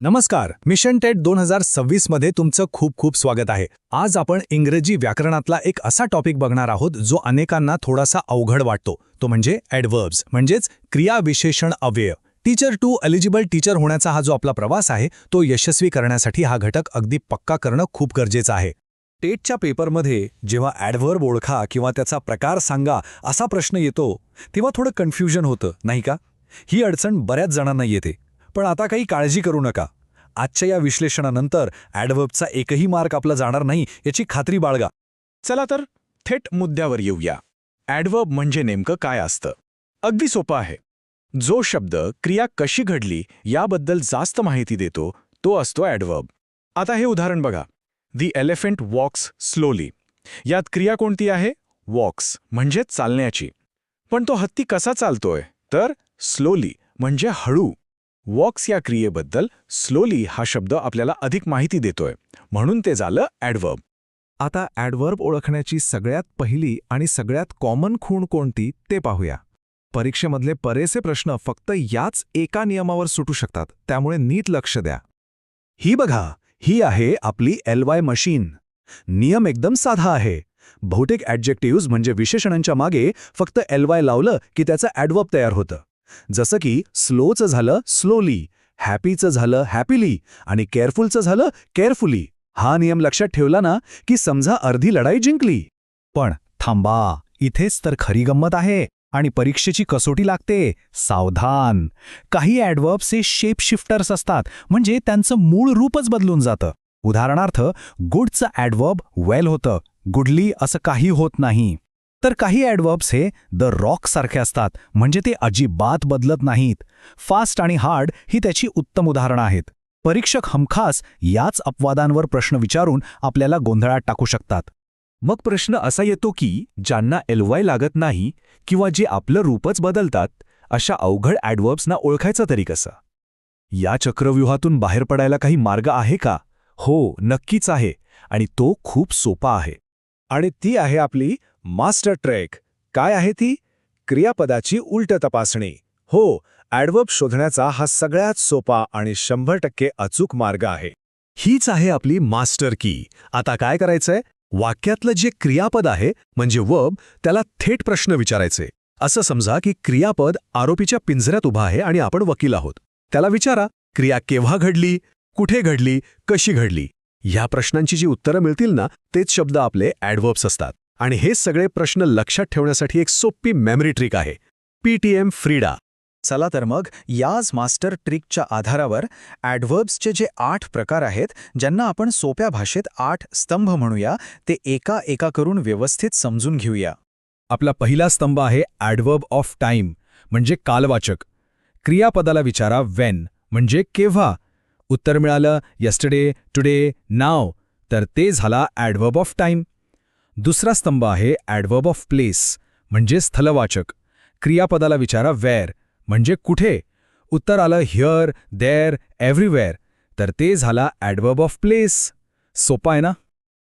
नमस्कार. Mission TET 2026 मध्ये तुमचं खूप खूप स्वागत आहे. आज आपण इंग्रजी व्याकरणातला एक असा टॉपिक बघणार आहोत जो अनेकांना थोडासा अवघड वाटतो. तो म्हणजे ॲडव्हर्ब्स, म्हणजेच क्रियाविशेषण अव्यय. टीचर टू एलिजिबल टीचर होण्याचा हा जो आपला प्रवास आहे तो यशस्वी करण्यासाठी हा घटक अगदी पक्का करणं खूप गरजेचं आहे. टेटच्या पेपरमध्ये जेव्हा ॲडव्हर्ब ओळखा किंवा त्याचा प्रकार सांगा असा प्रश्न येतो तेव्हा थोडं कन्फ्युजन होतं, नाही का? ही अडचण बऱ्याच जणांना येते. पण आता काही काळजी करू नका. आजच्या या विश्लेषणानंतर ॲडव्हर्बचा एकही मार्क आपला जाणार नाही याची खात्री बाळगा. चला तर थेट मुद्द्यावर येऊया. ॲडव्हर्ब म्हणजे नेमकं काय असतं? अगदी सोपं आहे. जो शब्द क्रिया कशी घडली याबद्दल जास्त माहिती देतो तो असतो ॲडव्हर्ब. आता हे उदाहरण बघा. दी एलिफंट वॉक्स स्लोली. यात क्रिया कोणती आहे? वॉक्स म्हणजे चालण्याची. पण तो हत्ती कसा चालतोय? तर स्लोली म्हणजे हळू. वॉक्स या क्रियेबद्दल स्लोली हा शब्द आपल्याला अधिक माहिती देतोय, म्हणून ते झालं ॲडव्हर्ब. आता ॲडव्हर्ब ओळखण्याची सगळ्यात पहिली आणि सगळ्यात कॉमन खूण कोणती ते पाहूया. परीक्षेमधले बरेचसे प्रश्न फक्त याच एका नियमावर सुटू शकतात, त्यामुळे नीट लक्ष द्या. ही बघा, ही आहे आपली LY मशीन. नियम एकदम साधा आहे. बहुतेक ॲडजेक्टिव्ह्ज म्हणजे विशेषणांच्या मागे फक्त LY लावलं की त्याचं ॲडव्हर्ब तयार होतं. जसं की स्लोचं झालं स्लोली, हॅपीचं झालं हॅपीली आणि केअरफुलचं झालं केअरफुली. हा नियम लक्षात ठेवला ना की समजा अर्धी लढाई जिंकली. पण थांबा, इथेच तर खरी गंमत आहे आणि परीक्षेची कसोटी लागते. सावधान, काही ॲडव्हर्ब्स हे शेप शिफ्टर्स असतात, म्हणजे त्यांचं मूळ रूपच बदलून जातं. उदाहरणार्थ, गुडचं ॲडव्हर्ब वेल होतं, गुडली असं काही होत नाही. तर काही ॲडव्हर्ब्स हे द रॉक सारखे असतात, म्हणजे ते अजिबात बदलत नाहीत. फास्ट आणि हार्ड ही त्याची उत्तम उदाहरणं आहेत. परीक्षक हमखास याच अपवादांवर प्रश्न विचारून आपल्याला गोंधळात टाकू शकतात. मग प्रश्न असा येतो की ज्यांना LY लागत नाही किंवा जे आपलं रूपच बदलतात, अशा अवघड ॲडव्हर्ब्सना ओळखायचं तरी कसं? या चक्रव्यूहातून बाहेर पडायला काही मार्ग आहे का? हो, नक्कीच आहे, आणि तो खूप सोपा आहे. आणि ती आहे आपली मास्टर ट्रेक. काय आहे ती? क्रियापदाची उलट तपासणी. हो, ॲडव्हर्ब शोधण्याचा हा सगळ्यात सोपा आणि 100% अचूक मार्ग आहे. हीच आहे आपली मास्टर की. आता काय करायचंय? वाक्यातलं जे क्रियापद आहे म्हणजे वर्ब, त्याला थेट प्रश्न विचारायचे. असं समजा की क्रियापद आरोपीच्या पिंजऱ्यात उभा आहे आणि आपण वकील आहोत. त्याला विचारा, क्रिया केव्हा घडली, कुठे घडली, कशी घडली? ह्या प्रश्नांची जी उत्तरं मिळतील ना, तेच शब्द आपले ॲडव्हर्ब्स असतात. आणि हे सगळे प्रश्न लक्षात ठेवण्यासाठी एक सोपी मेमरी ट्रिक आहे, PTM फ्रीडा. चला तर मग याच मास्टर ट्रिकच्या आधारावर ॲडव्हर्ब्सचे जे 8 प्रकार आहेत, ज्यांना आपण सोप्या भाषेत 8 स्तंभ म्हणूया, ते एका एका करून व्यवस्थित समजून घेऊया. आपला पहिला स्तंभ आहे ॲडव्हर्ब ऑफ टाईम, म्हणजे कालवाचक. क्रियापदाला विचारा वेन म्हणजे केव्हा. उत्तर मिळालं यस्टरडे, टुडे, नाव, तर ते झाला ॲडव्हर्ब ऑफ टाईम. दुसरा स्तंभ आहे ॲडव्हर्ब ऑफ प्लेस, म्हणजे स्थलवाचक. क्रियापदाला विचारा वेअर म्हणजे कुठे. उत्तर आलं हिअर, देअर, एव्हरीवेअर, तर ते झाला ॲडव्हर्ब ऑफ प्लेस. सोपा आहे ना?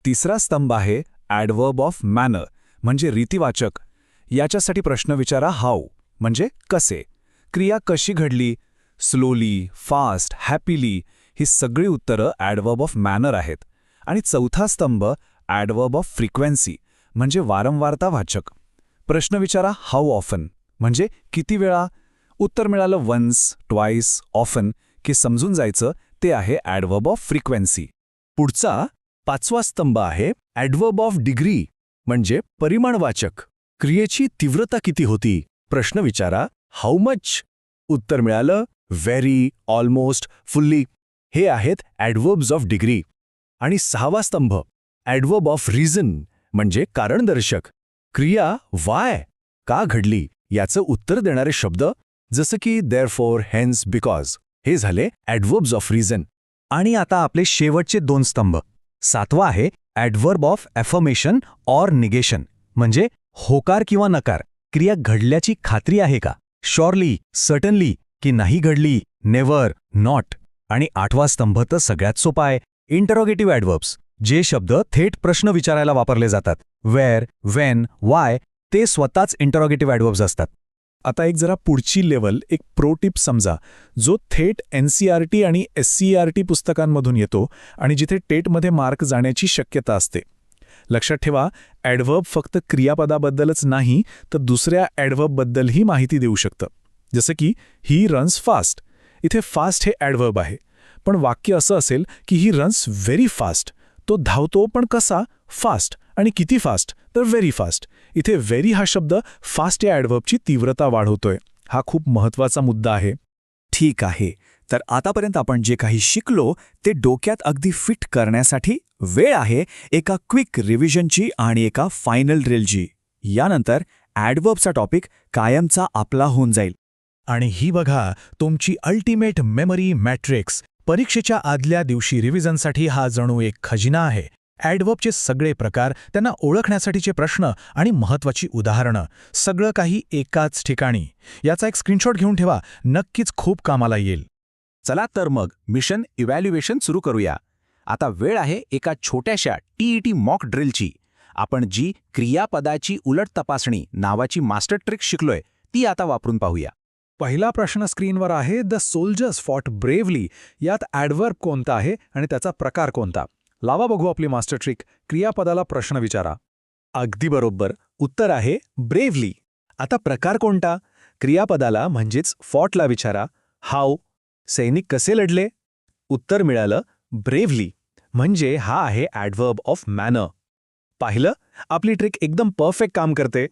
तिसरा स्तंभ आहे ॲडव्हर्ब ऑफ मॅनर, म्हणजे रीतिवाचक. याच्यासाठी प्रश्न विचारा हाऊ म्हणजे कसे. क्रिया कशी घडली, स्लोली, फास्ट, हॅपीली, ही सगळी उत्तरं ॲडव्हर्ब ऑफ मॅनर आहेत. आणि चौथा स्तंभ ॲडव्हर्ब ऑफ फ्रिक्वेन्सी, म्हणजे वारंवारतावाचक. प्रश्न विचारा हाऊ ऑफन म्हणजे किती वेळा. उत्तर मिळालं वन्स, ट्वाईस, ऑफन, की समजून जायचं ते आहे ॲडव्हर्ब ऑफ फ्रिक्वेन्सी. पुढचा पाचवा स्तंभ आहे ॲडव्हर्ब ऑफ डिग्री, म्हणजे परिमाणवाचक. क्रियेची तीव्रता किती होती. प्रश्न विचारा हाऊ मच. उत्तर मिळालं व्हेरी, ऑलमोस्ट, फुल्ली. हे आहेत ॲडव्हर्ब्स ऑफ डिग्री. आणि सहावा स्तंभ ॲडव्हर्ब ऑफ रिझन, म्हणजे कारणदर्शक. क्रिया वाय, का घडली, याचं उत्तर देणारे शब्द, जसं की देअरफॉर, हेन्स, बिकॉज, हे झाले ॲडव्हर्ब्स ऑफ रिझन. आणि आता आपले शेवटचे 2 स्तंभ. सातवा आहे adverb of affirmation or negation, म्हणजे होकार किंवा नकार. क्रिया घडल्याची खात्री आहे का, शॉरली, सर्टनली, की नाही घडली, नेव्हर, नॉट. आणि 8वा स्तंभ तर सगळ्यात सोपा आहे, इंटरोगेटिव्ह ॲडव्हर्ब्स, जे शब्द थेट प्रश्न विचारायला वापरले जातात. वेअर, वेन, वाय, ते स्वतःच इंटरोगेटिव्ह ॲडव्हर्ब्स असतात. आता एक जरा पुढची लेवल, एक प्रो टिप समजा, जो थेट NCERT आणि SCERT पुस्तकांमधून येतो आणि जिथे टेटमध्ये मार्क जाण्याची शक्यता असते. लक्षात ठेवा, ॲडव्हर्ब फक्त क्रियापदाबद्दलच नाही तर दुसऱ्या ॲडव्हर्बबद्दलही माहिती देऊ शकतं. जसं की ही रन्स फास्ट. इथे फास्ट हे ॲडव्हर्ब आहे, पण वाक्य असं असेल की ही रन्स व्हेरी फास्ट. तो धावतो पण कसा? फास्ट. आणि किती फास्ट? तर व्हेरी फास्ट. इथे व्हेरी हा शब्द फास्ट या ॲडव्हर्बची तीव्रता वाढवतोय. हा खूप महत्त्वाचा मुद्दा आहे. ठीक आहे, तर आतापर्यंत आपण जे काही शिकलो ते डोक्यात अगदी फिट करण्यासाठी वेळ आहे एका क्विक रिव्हिजनची आणि एका फायनल ड्रिलची. यानंतर ॲडव्हर्बचा टॉपिक कायमचा आपला होऊन जाईल. आणि ही बघा तुमची अल्टिमेट मेमरी मॅट्रिक्स. परीक्षेच्या आदल्या दिवशी रिव्हिजनसाठी हा जणू एक खजिना आहे. ॲडव्हर्बचे सगळे प्रकार, त्यांना ओळखण्यासाठीचे प्रश्न आणि महत्त्वाची उदाहरणं, सगळं काही एकाच ठिकाणी. याचा एक स्क्रीनशॉट घेऊन ठेवा, नक्कीच खूप कामाला येईल. चला तर मग मिशन इव्हॅल्युएशन सुरू करूया. आता वेळ आहे एका छोट्याशा TET मॉक ड्रिलची. आपण जी क्रियापदाची उलट तपासणी नावाची मास्टर ट्रिक शिकलोय ती आता वापरून पाहूया. पहिला प्रश्न स्क्रीनवर आहे, द सोल्जर्स फॉट ब्रेवली. यात ॲडव्हर्ब कोणता आहे आणि त्याचा प्रकार कोणता? लावा बघू आपली मास्टर ट्रिक. क्रियापदाला प्रश्न विचारा. अगदी बरोबर, उत्तर आहे ब्रेवली. आता प्रकार कोणता? क्रियापदाला म्हणजेच फॉटला विचारा, हाऊ, सैनिक कसे लढले? उत्तर मिळालं ब्रेवली. म्हणजे हा आहे ॲडव्हर्ब ऑफ मॅनर. पाहिलं, आपली ट्रिक एकदम परफेक्ट काम करते.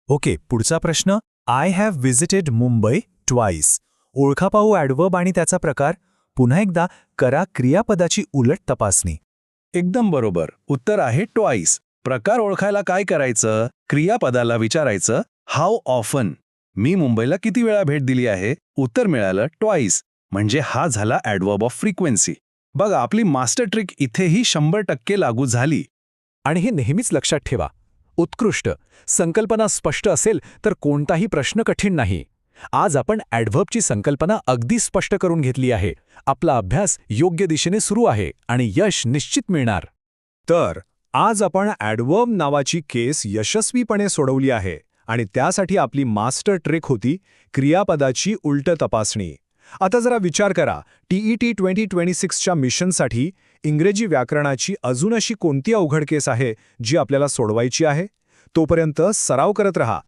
ओके, पुढचा प्रश्न, I have visited Mumbai twice. ओळखा पाहू ॲडव्हर्ब आणि त्याचा प्रकार. पुन्हा एकदा करा क्रियापदाची उलट तपासणी. एकदम बरोबर, उत्तर आहे ट्वाईस. प्रकार ओळखायला काय करायचं? क्रियापदाला विचारायचं, हाऊ ऑफन, मी मुंबईला किती वेळा भेट दिली आहे? उत्तर मिळालं ट्वाईस. म्हणजे हा झाला ॲडव्हर्ब ऑफ फ्रिक्वेन्सी. बघा, आपली मास्टर ट्रिक इथेही 100% लागू झाली. आणि हे नेहमीच लक्षात ठेवा, उत्कृष्ट संकल्पना स्पष्ट असेल तर कोणताही प्रश्न कठीण नाही. आज आपण ॲडव्हर्बची संकल्पना अगदी स्पष्ट करून घेतली आहे. आपला अभ्यास योग्य दिशेने सुरू आहे आणि यश निश्चित मिळणार. तर आज आपण ॲडव्हर्ब नावाची केस यशस्वीपणे सोडवली आहे आणि त्यासाठी आपली मास्टर ट्रिक होती क्रियापदाची उलट तपासणी. आता जरा विचार करा, TET 2026च्या मिशनसाठी इंग्रजी व्याकरणाची अजून अशी कोणती अवघड केस आहे जी आपल्याला सोडवायची आहे? तोपर्यंत सराव करत रहा